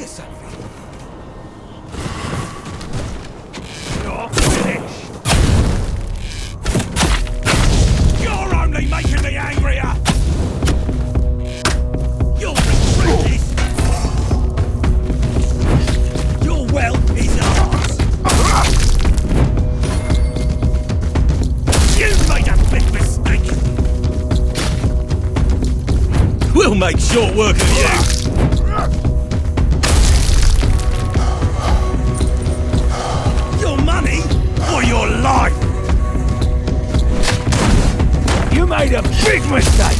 hear something? You're finished! You're only making me angrier! You'll regret this! Your well is ours! You made a big mistake! We'll make short work of you! Your money or your life? You made a big mistake!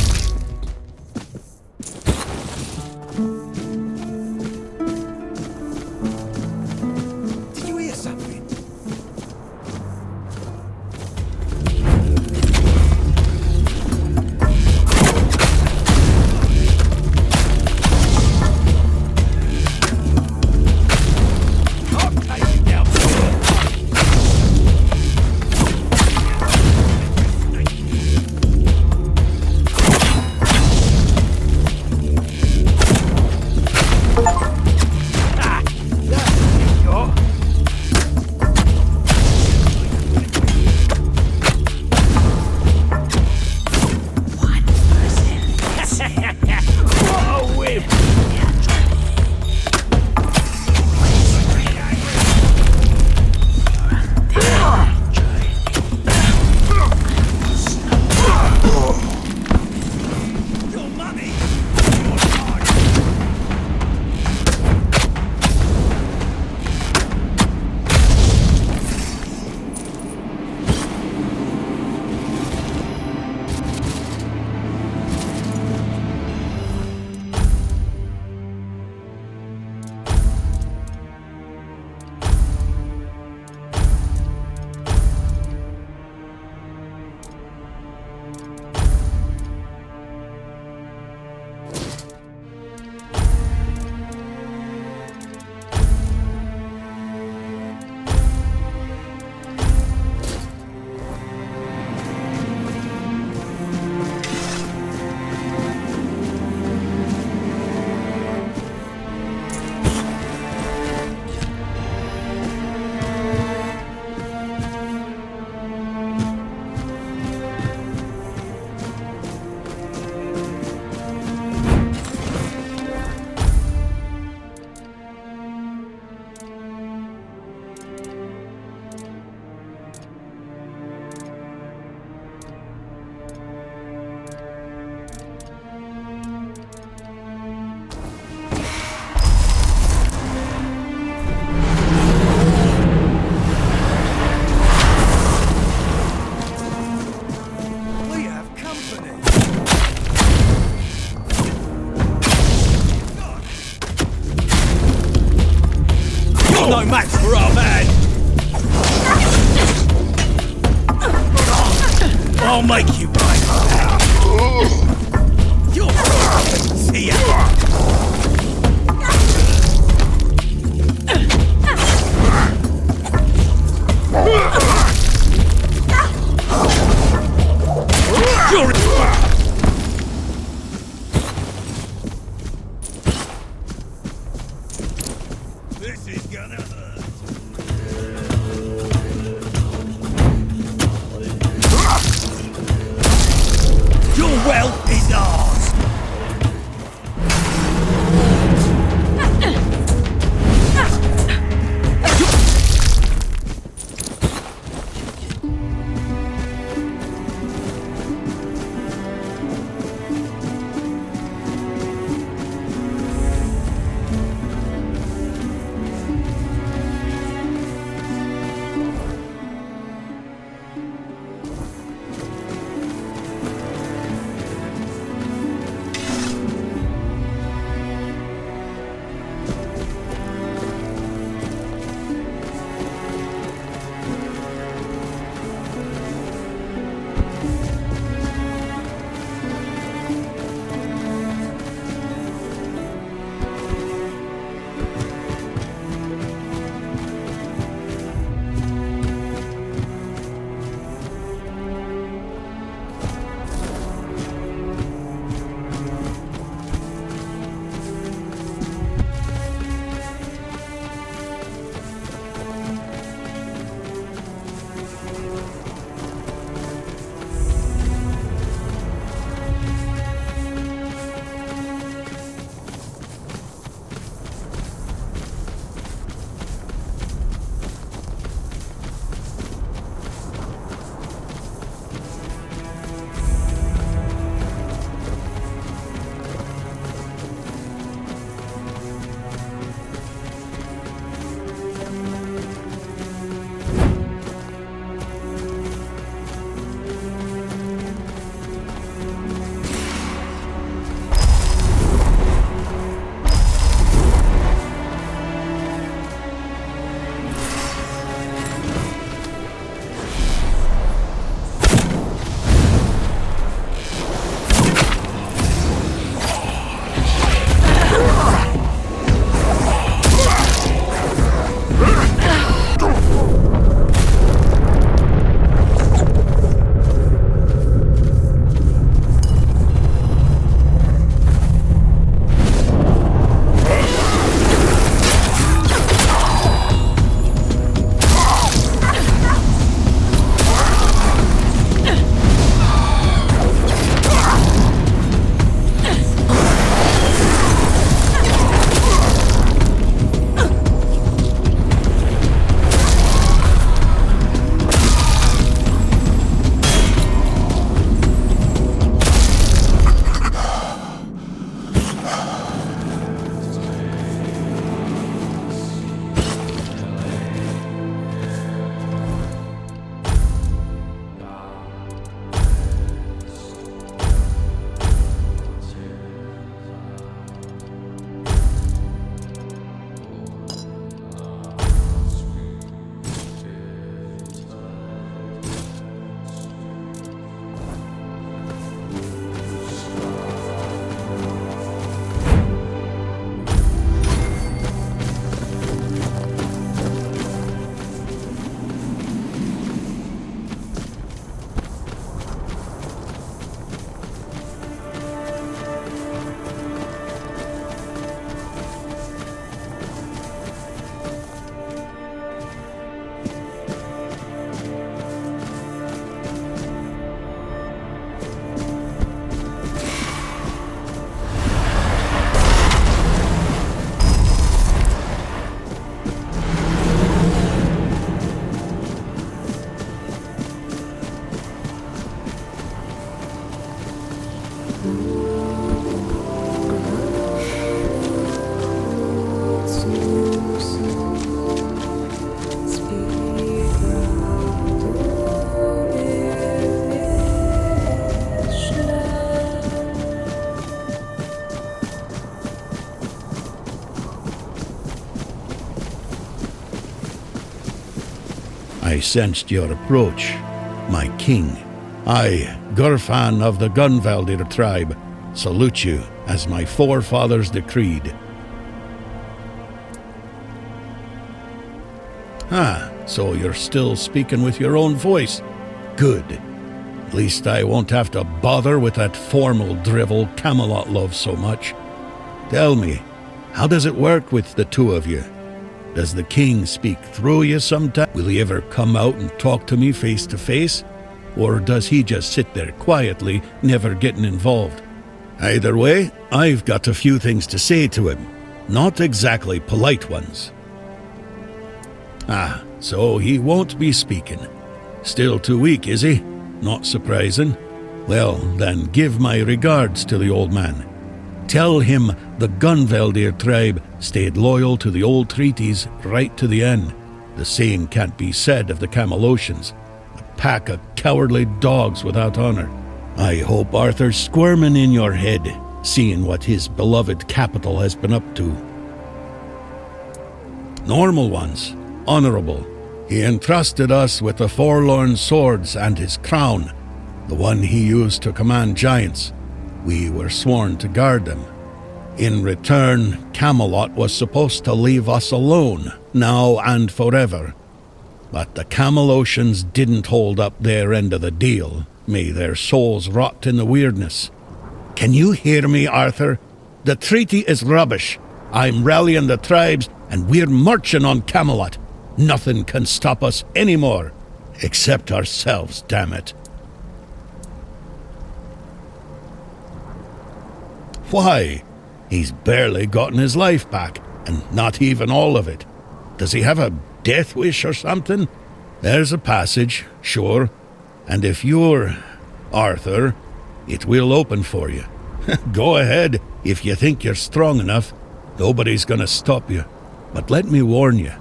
Did you hear something? I'll take you down. Ah, that's what you got. What a whip! Your money, your life. We have company. You're no match for our man! I'll make you pay for that! You're see ya! You're This is gonna hurt. Your wealth is ours. I sensed your approach, my king. I, Gurfan of the Gunvaldir tribe, salute you as my forefathers decreed. Ah, so you're still speaking with your own voice. Good. At least I won't have to bother with that formal drivel Camelot loves so much. Tell me, how does it work with the two of you? Does the king speak through you sometime? Will he ever come out and talk to me face to face? Or does he just sit there quietly, never getting involved? Either way, I've got a few things to say to him. Not exactly polite ones. Ah, so he won't be speaking. Still too weak, is he? Not surprising. Well, then give my regards to the old man. Tell him the Gunvaldir tribe stayed loyal to the old treaties right to the end. The same can't be said of the Camelocians, a pack of cowardly dogs without honor. I hope Arthur's squirming in your head, seeing what his beloved capital has been up to. Normal ones, honorable. He entrusted us with the forlorn swords and his crown, the one he used to command giants. We were sworn to guard them. In return, Camelot was supposed to leave us alone, now and forever. But the Camelocians didn't hold up their end of the deal. May their souls rot in the weirdness. Can you hear me, Arthur? The treaty is rubbish. I'm rallying the tribes, and we're marching on Camelot. Nothing can stop us anymore, except ourselves, damn it. Why? He's barely gotten his life back, and not even all of it. Does he have a death wish or something? There's a passage, sure, and if you're Arthur, it will open for you. Go ahead, if you think you're strong enough. Nobody's gonna stop you. But let me warn you,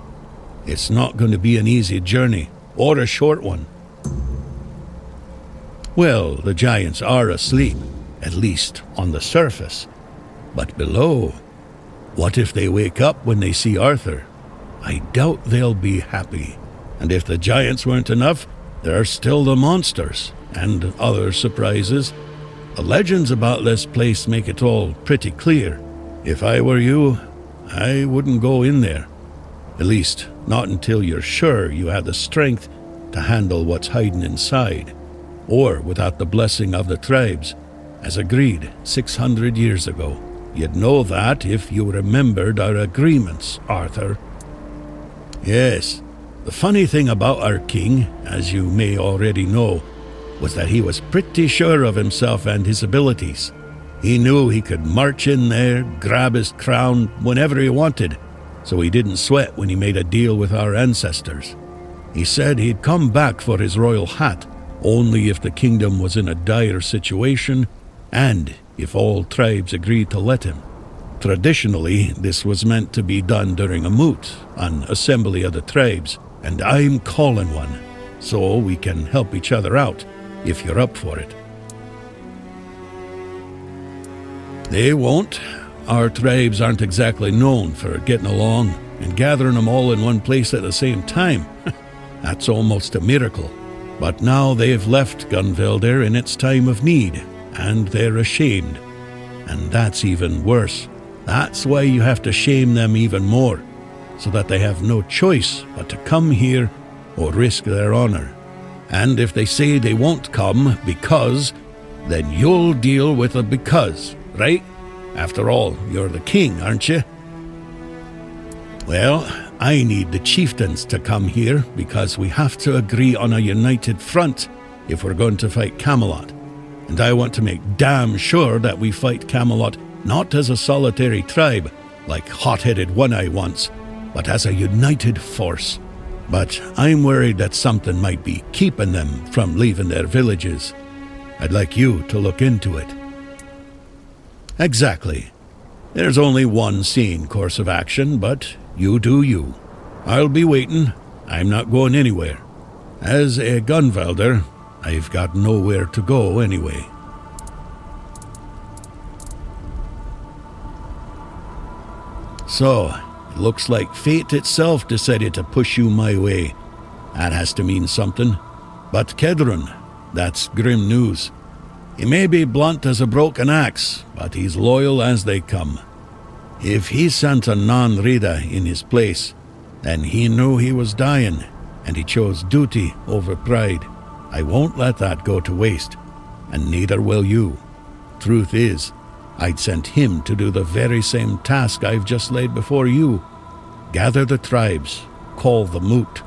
it's not going to be an easy journey, or a short one. Well, the giants are asleep, at least on the surface. But below, what if they wake up when they see Arthur? I doubt they'll be happy. And if the giants weren't enough, there are still the monsters, and other surprises. The legends about this place make it all pretty clear. If I were you, I wouldn't go in there. At least, not until you're sure you have the strength to handle what's hiding inside, or without the blessing of the tribes, as agreed 600 years ago. You'd know that if you remembered our agreements, Arthur. Yes, the funny thing about our king, as you may already know, was that he was pretty sure of himself and his abilities. He knew he could march in there, grab his crown whenever he wanted, so he didn't sweat when he made a deal with our ancestors. He said he'd come back for his royal hat only if the kingdom was in a dire situation and if all tribes agreed to let him. Traditionally, this was meant to be done during a moot, an assembly of the tribes, and I'm calling one, so we can help each other out if you're up for it. They won't. Our tribes aren't exactly known for getting along, and gathering them all in one place at the same time, that's almost a miracle. But now they've left Gunvaldir in its time of need, and they're ashamed. And that's even worse. That's why you have to shame them even more, so that they have no choice but to come here or risk their honor. And if they say they won't come because, then you'll deal with a because, right? After all, you're the king, aren't you? Well, I need the chieftains to come here because we have to agree on a united front if we're going to fight Camelot. And I want to make damn sure that we fight Camelot not as a solitary tribe, like hot-headed One-Eye once, but as a united force. But I'm worried that something might be keeping them from leaving their villages. I'd like you to look into it. Exactly. There's only one sane course of action, but you do you. I'll be waiting. I'm not going anywhere. As a Gunvaldir, I've got nowhere to go anyway. So, it looks like fate itself decided to push you my way. That has to mean something. But Kedron, that's grim news. He may be blunt as a broken axe, but he's loyal as they come. If he sent a non-Rida in his place, then he knew he was dying, and he chose duty over pride. I won't let that go to waste, and neither will you. Truth is, I'd sent him to do the very same task I've just laid before you. Gather the tribes, call the moot.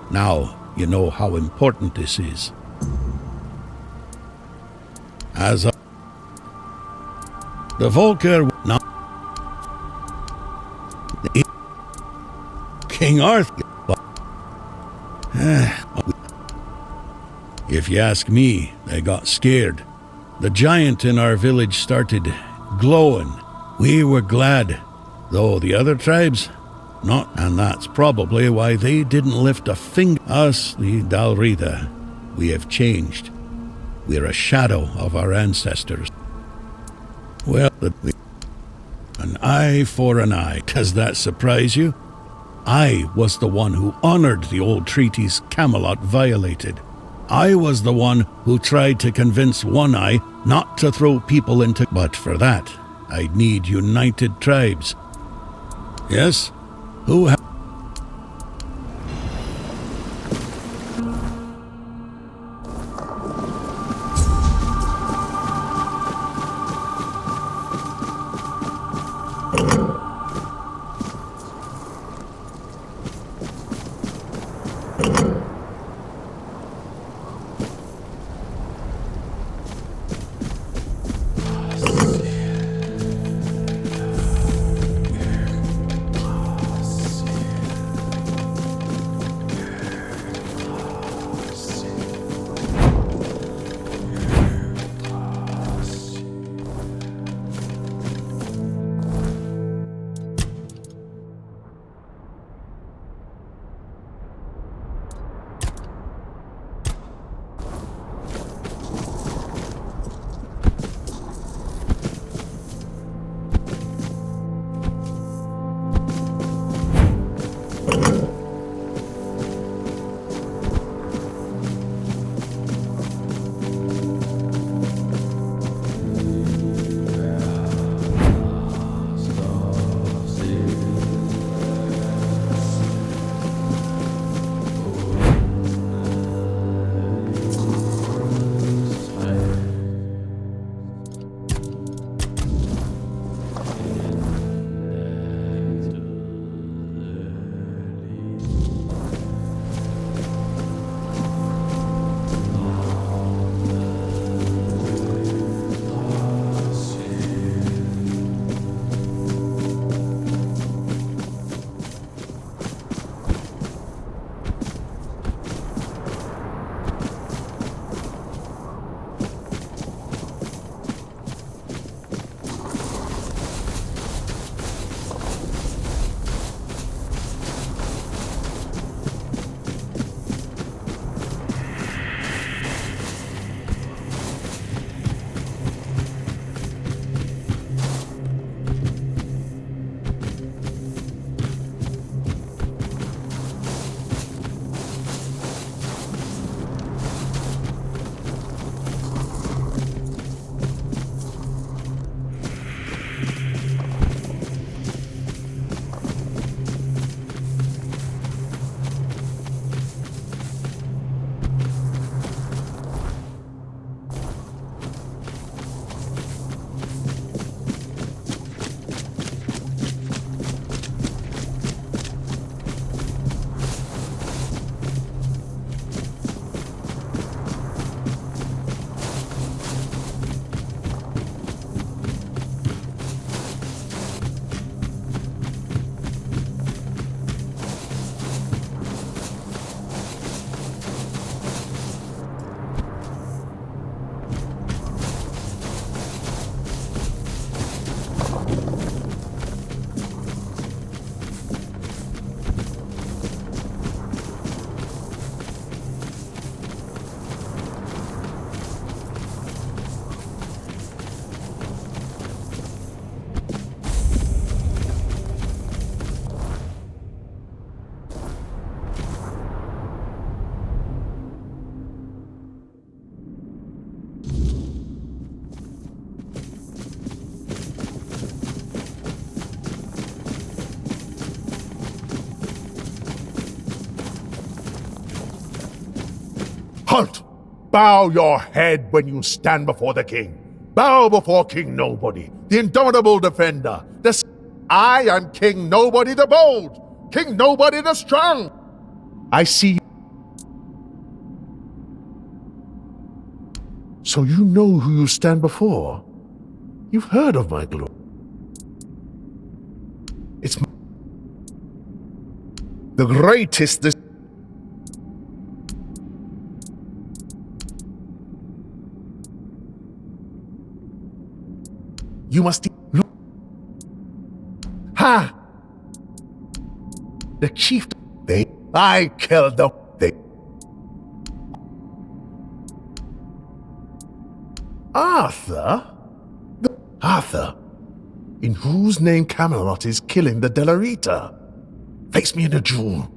Now you know how important this is. As a... The Volker... Now... King Arthur... If you ask me, they got scared. The giant in our village started glowing. We were glad, though the other tribes, not, and that's probably why they didn't lift a finger. Us, the Dalrida, we have changed. We're a shadow of our ancestors. Well, an eye for an eye. Does that surprise you? I was the one who honored the old treaties Camelot violated. I was the one who tried to convince One Eye not to throw people into... But for that, I'd need united tribes. Yes? Who Halt! Bow your head when you stand before the king. Bow before King Nobody, the indomitable defender. I am King Nobody the bold, King Nobody the strong. I see you. So you know who you stand before. You've heard of my glory. It's the greatest this. You must look. Ha! The chief. I killed them. Arthur? Arthur, in whose name Camelot is killing the Delarita. Face me in a duel.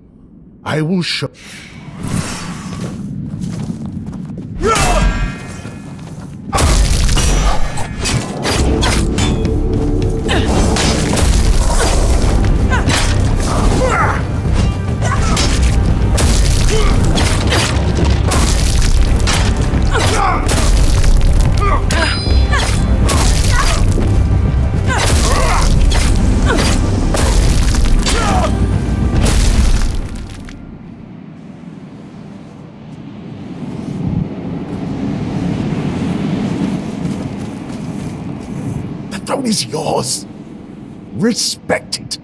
I will show. The throne is yours. Respect it.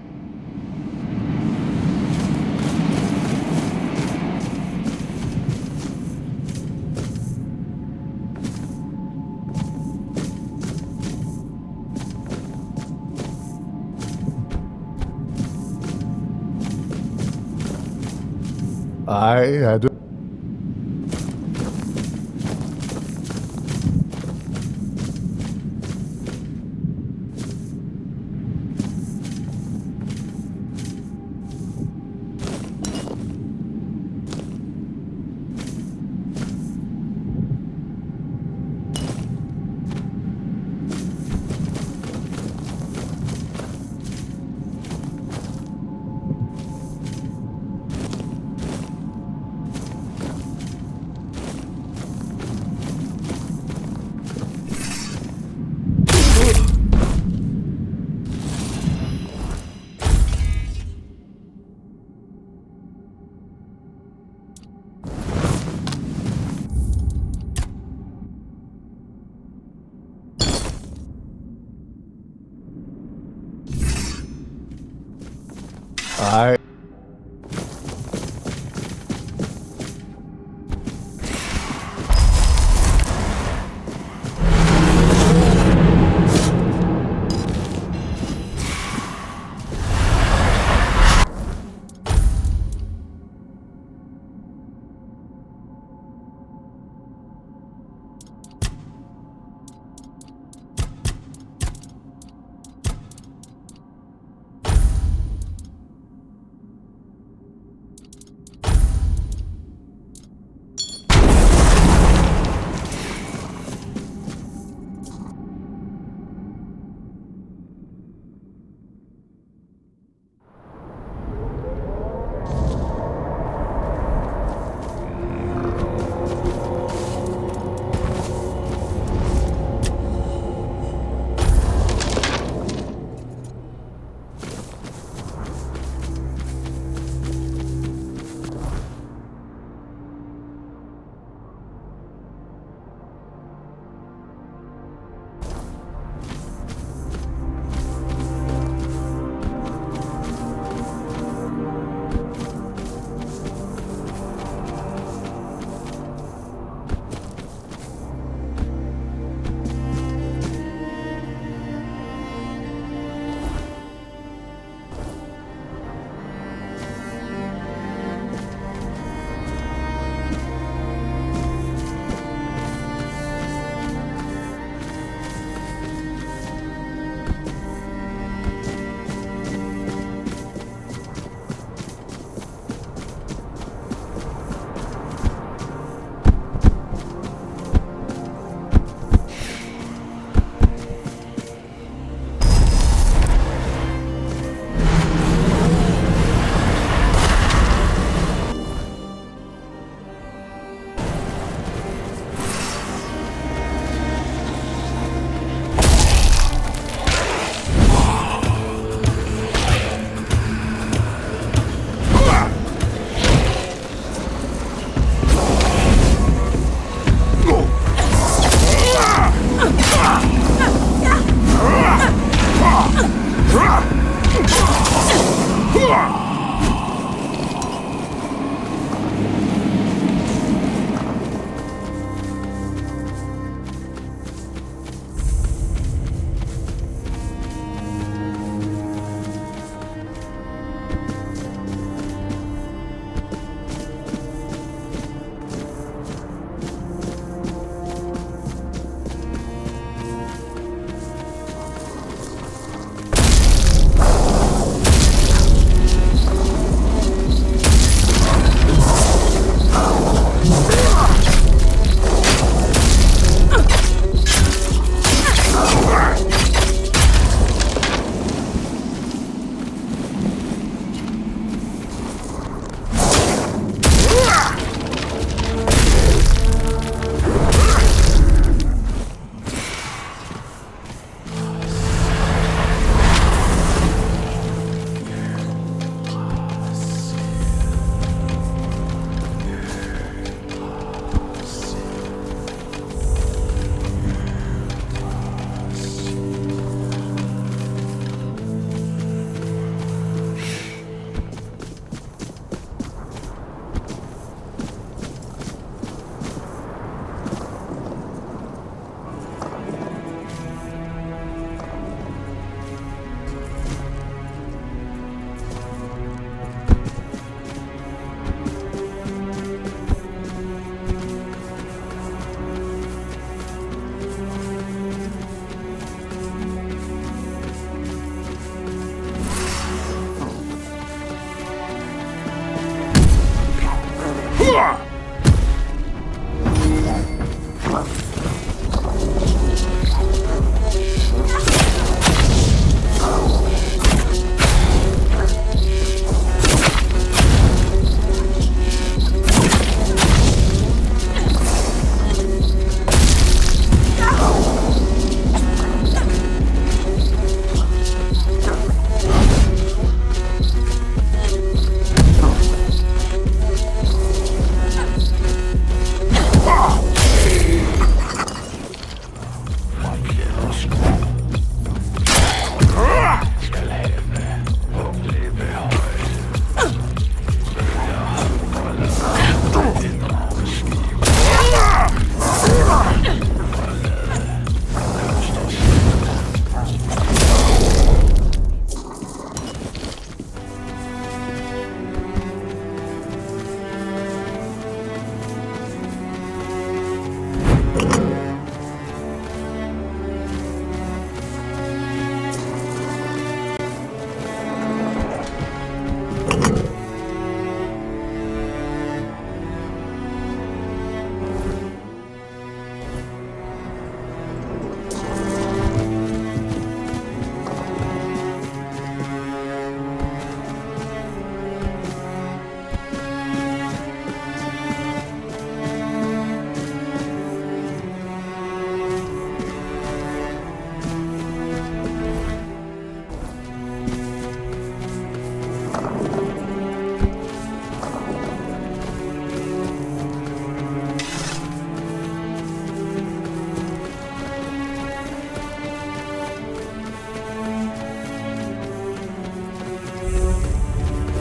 I had a I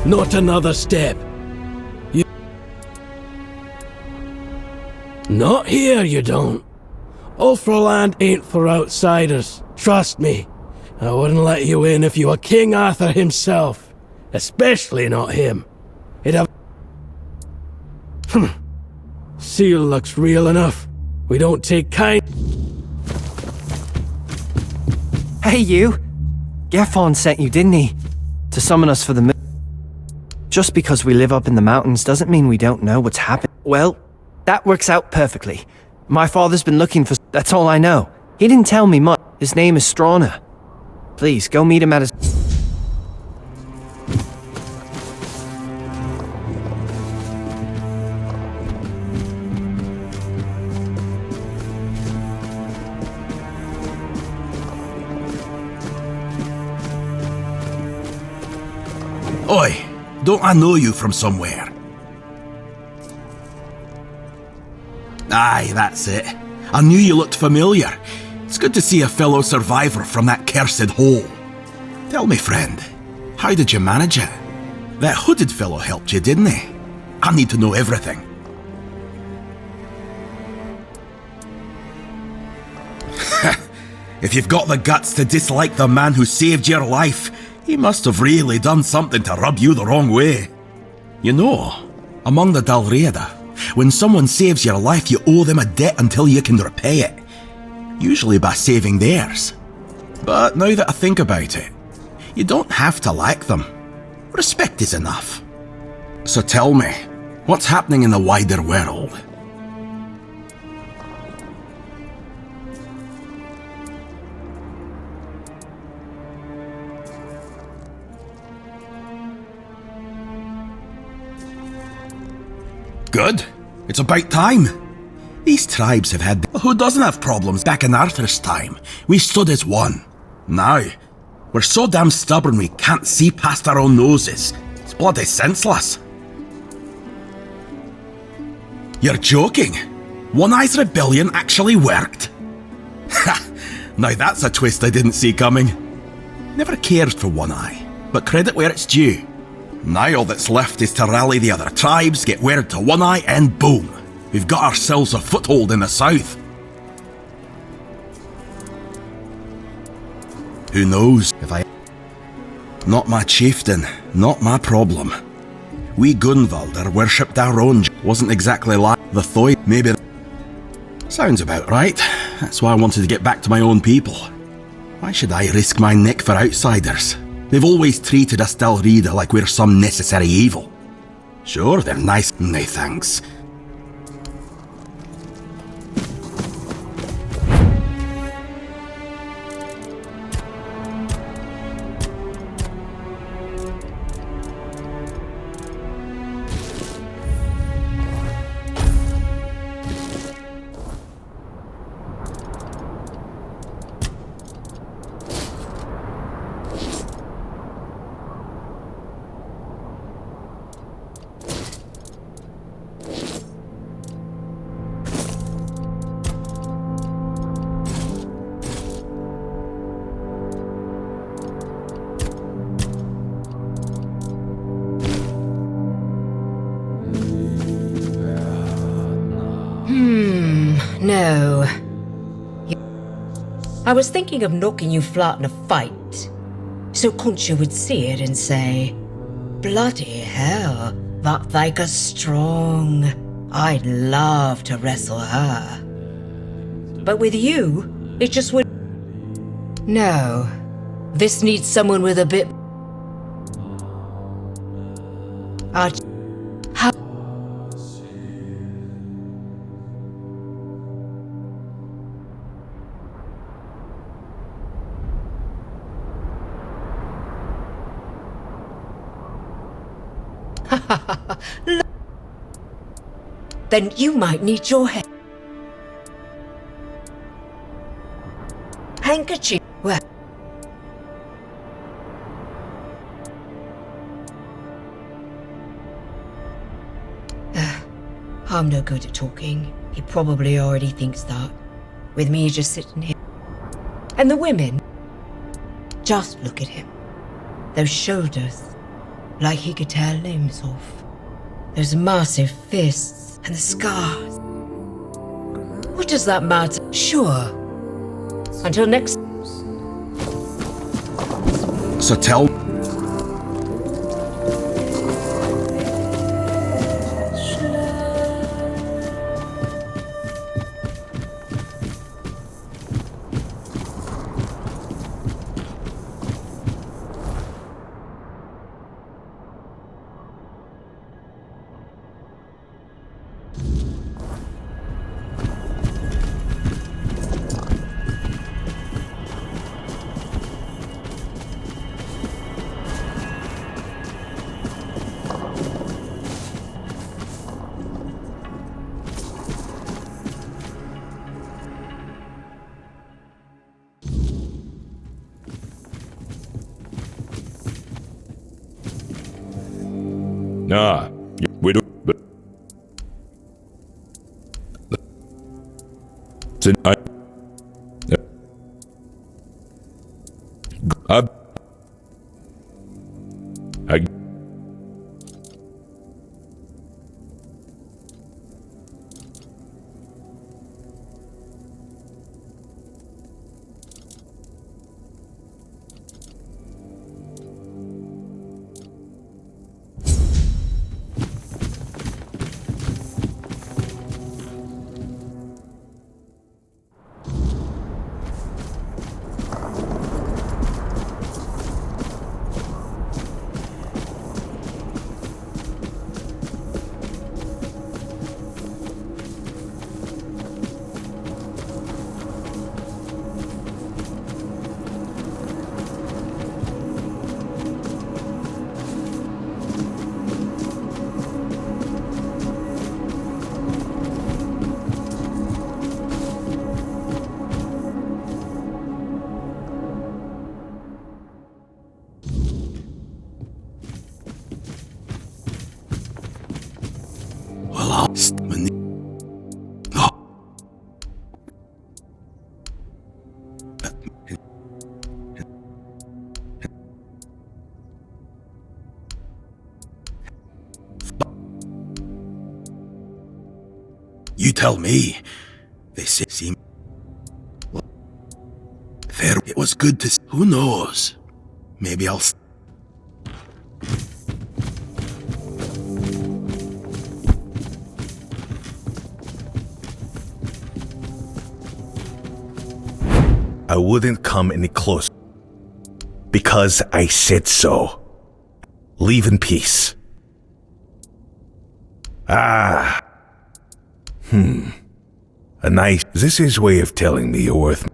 Not another step. You... Not here, you don't. Ulfraland ain't for outsiders. Trust me. I wouldn't let you in if you were King Arthur himself. Especially not him. It'd have... Seal looks real enough. We don't take kind... Hey, you! Gefon sent you, didn't he? To summon us for the... Just because we live up in the mountains doesn't mean we don't know what's happened. Well, that works out perfectly. My father's been looking for... That's all I know. He didn't tell me much. His name is Strana. Please, go meet him at his... Oi, don't I know you from somewhere? Aye, that's it. I knew you looked familiar. It's good to see a fellow survivor from that cursed hole. Tell me, friend, how did you manage it? That hooded fellow helped you, didn't he? I need to know everything. If you've got the guts to dislike the man who saved your life, he must have really done something to rub you the wrong way. You know, among the Dalriada, when someone saves your life, you owe them a debt until you can repay it. Usually by saving theirs. But now that I think about it, you don't have to like them. Respect is enough. So tell me, what's happening in the wider world? Good. It's about time. These tribes have had... Who doesn't have problems? Back in Arthur's time, we stood as one. Now, we're so damn stubborn we can't see past our own noses. It's bloody senseless. You're joking? One Eye's rebellion actually worked? Ha! Now that's a twist I didn't see coming. Never cared for One Eye, but credit where it's due. Now all that's left is to rally the other tribes, get word to One Eye, and boom! We've got ourselves a foothold in the south. Who knows if I... Not my chieftain, not my problem. We Gunvalder worshipped our own... Wasn't exactly like the Thoi, maybe... Sounds about right. That's why I wanted to get back to my own people. Why should I risk my neck for outsiders? They've always treated us Dalriada like we're some necessary evil. Sure, they're nice. Nay, thanks. No. I was thinking of knocking you flat in a fight, so Concha would see it and say, "Bloody hell, that Thyka's strong. I'd love to wrestle her." But with you, it just would... No. This needs someone with a bit... How... Then you might need your head. Handkerchief. Well. I'm no good at talking. He probably already thinks that. With me just sitting here. And the women. Just look at him. Those shoulders. Like he could tear limbs off. Those massive fists and the scars. What does that matter? Sure. Until next... So tell... Nah, we do. You tell me. They seem... Fair. It was good to... Who knows? Maybe I'll... I wouldn't come any closer. Because I said so. Leave in peace. Ah. A nice... Is this his way of telling me you're worth...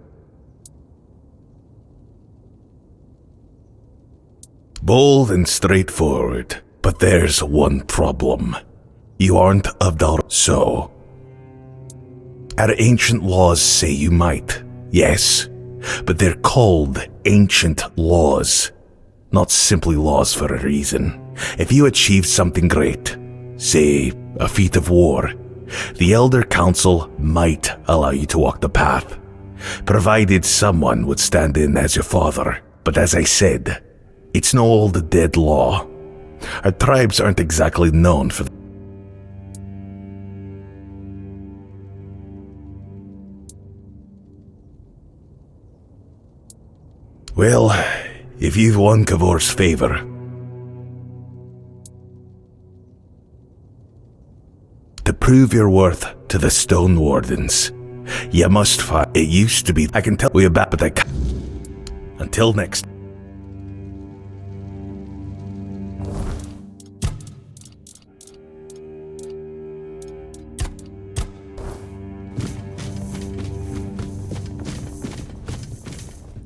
Bold and straightforward. But there's one problem. You aren't of the... So... Our ancient laws say you might, yes. But they're called ancient laws. Not simply laws for a reason. If you achieved something great, say, a feat of war, the Elder Council might allow you to walk the path, provided someone would stand in as your father. But as I said, it's no old dead law. Our tribes aren't exactly known for... Well, if you've won Kavor's favor, to prove your worth to the Stone Wardens, you must fight. It used to be... I can tell you about, but I can't. Until next.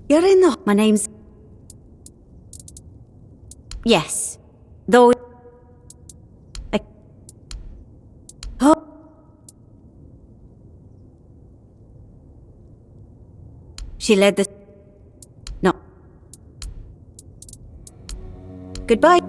You're in the... My name's... Yes. Though... Oh. She led the... No. Goodbye.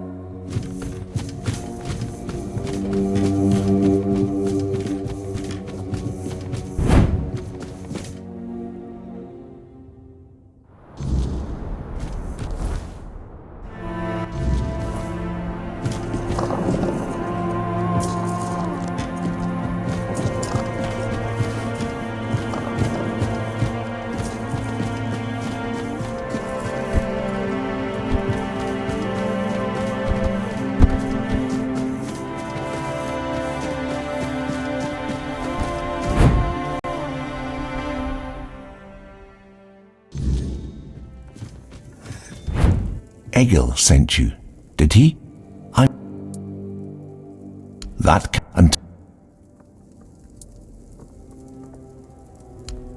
Egil sent you, did he? And...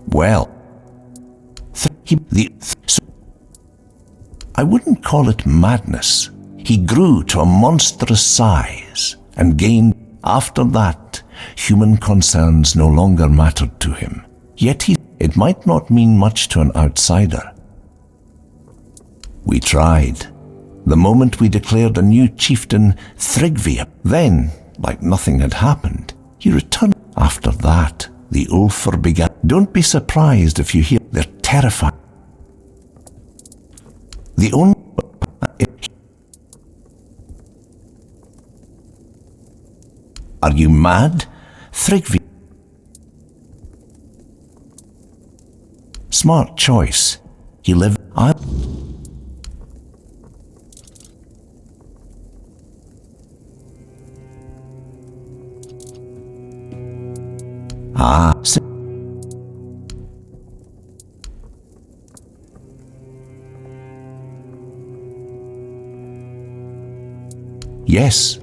Well... I wouldn't call it madness. He grew to a monstrous size and gained... After that, human concerns no longer mattered to him. Yet it might not mean much to an outsider. We tried. The moment we declared a new chieftain, Thrigvi, then, like nothing had happened, he returned. After that, the Ulfr began. Don't be surprised if you hear they're terrified. The only... Are you mad? Thrigvi. Smart choice. He lived... Yes,